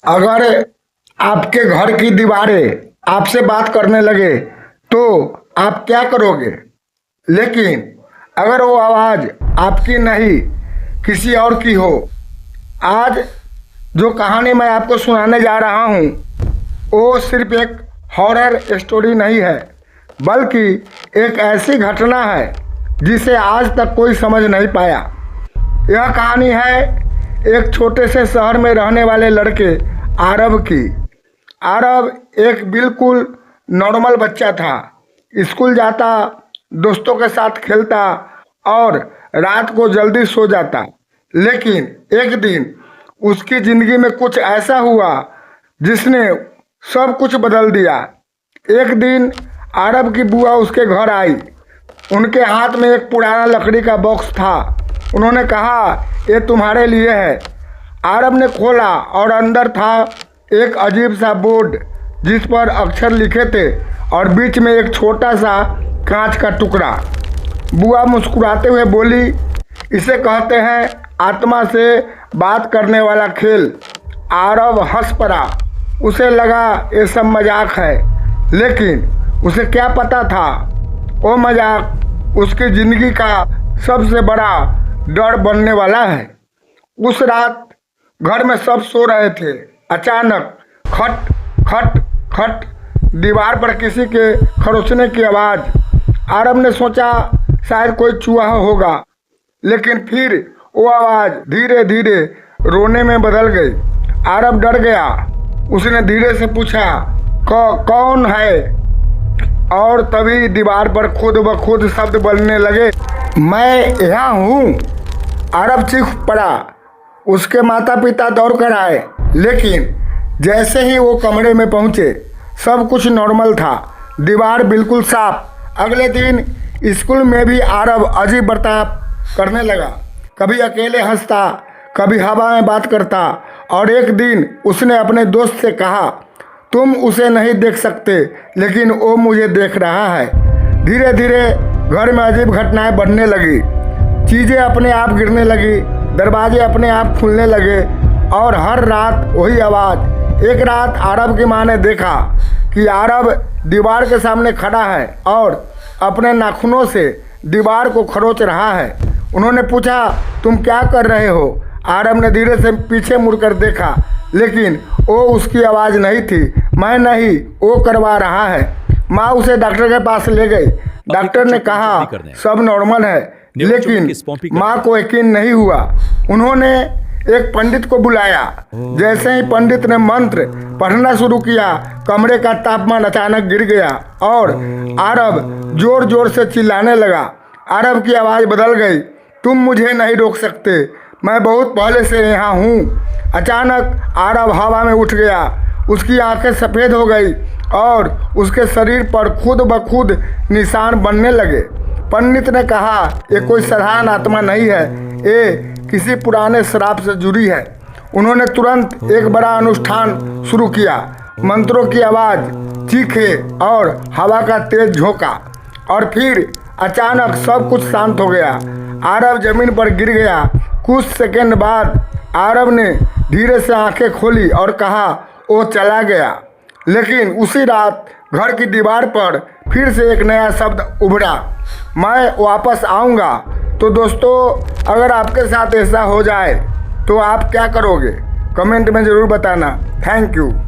अगर आपके घर की दीवारें आपसे बात करने लगे तो आप क्या करोगे? लेकिन अगर वो आवाज़ आपकी नहीं किसी और की हो। आज जो कहानी मैं आपको सुनाने जा रहा हूँ वो सिर्फ एक हॉरर स्टोरी नहीं है, बल्कि एक ऐसी घटना है जिसे आज तक कोई समझ नहीं पाया। यह कहानी है एक छोटे से शहर में रहने वाले लड़के आरव की। आरव एक बिल्कुल नॉर्मल बच्चा था। स्कूल जाता, दोस्तों के साथ खेलता और रात को जल्दी सो जाता। लेकिन एक दिन उसकी ज़िंदगी में कुछ ऐसा हुआ जिसने सब कुछ बदल दिया। एक दिन आरव की बुआ उसके घर आई। उनके हाथ में एक पुराना लकड़ी का बॉक्स था। उन्होंने कहा, ये तुम्हारे लिए है। आरव ने खोला और अंदर था एक अजीब सा बोर्ड जिस पर अक्षर लिखे थे और बीच में एक छोटा सा कांच का टुकड़ा। बुआ मुस्कुराते हुए बोली, इसे कहते हैं आत्मा से बात करने वाला खेल। आरव हंस पड़ा। उसे लगा ये सब मजाक है, लेकिन उसे क्या पता था वो मजाक उसकी ज़िंदगी का सबसे बड़ा डर बनने वाला है। उस रात घर में सब सो रहे थे। अचानक खट खट खट दीवार पर किसी के खरोचने की आवाज़। आरव ने सोचा शायद कोई चूहा होगा, लेकिन फिर वो आवाज़ धीरे धीरे रोने में बदल गई। आरव डर गया। उसने धीरे से पूछा, कौन है? और तभी दीवार पर खुद ब खुद शब्द बोलने लगे, मैं यहाँ हूँ। आरव चीख पड़ा। उसके माता पिता दौड़ कर आए, लेकिन जैसे ही वो कमरे में पहुँचे सब कुछ नॉर्मल था। दीवार बिल्कुल साफ। अगले दिन स्कूल में भी आरव अजीब बर्ताव करने लगा। कभी अकेले हंसता, कभी हवा में बात करता। और एक दिन उसने अपने दोस्त से कहा, तुम उसे नहीं देख सकते, लेकिन वो मुझे देख रहा है। धीरे धीरे घर में अजीब घटनाएं बढ़ने लगी। चीज़ें अपने आप गिरने लगी, दरवाजे अपने आप खुलने लगे और हर रात वही आवाज़। एक रात आरव की माँ ने देखा कि आरव दीवार के सामने खड़ा है और अपने नाखूनों से दीवार को खरोच रहा है। उन्होंने पूछा, तुम क्या कर रहे हो? आरव ने धीरे से पीछे मुड़कर देखा, लेकिन वो उसकी आवाज़ नहीं थी। मैं नहीं, वो करवा रहा है। माँ उसे डॉक्टर के पास ले गई। डॉक्टर ने कहा सब नॉर्मल है, लेकिन माँ को यकीन नहीं हुआ। उन्होंने एक पंडित को बुलाया। जैसे ही पंडित ने मंत्र पढ़ना शुरू किया, कमरे का तापमान अचानक गिर गया और आरव जोर जोर से चिल्लाने लगा। आरव की आवाज़ बदल गई, तुम मुझे नहीं रोक सकते, मैं बहुत पहले से यहाँ हूँ। अचानक आरव हवा में उठ गया। उसकी आंखें सफ़ेद हो गई और उसके शरीर पर खुद ब खुद निशान बनने लगे। पंडित ने कहा, ये कोई साधारण आत्मा नहीं है, ये किसी पुराने श्राप से जुड़ी है। उन्होंने तुरंत एक बड़ा अनुष्ठान शुरू किया। मंत्रों की आवाज़, चीखे और हवा का तेज झोंका, और फिर अचानक सब कुछ शांत हो गया। आरव जमीन पर गिर गया। कुछ सेकंड बाद आरव ने धीरे से आंखें खोली और कहा, वो चला गया। लेकिन उसी रात घर की दीवार पर फिर से एक नया शब्द उभरा, मैं वापस आऊँगा। तो दोस्तों, अगर आपके साथ ऐसा हो जाए तो आप क्या करोगे? कमेंट में ज़रूर बताना। Thank you.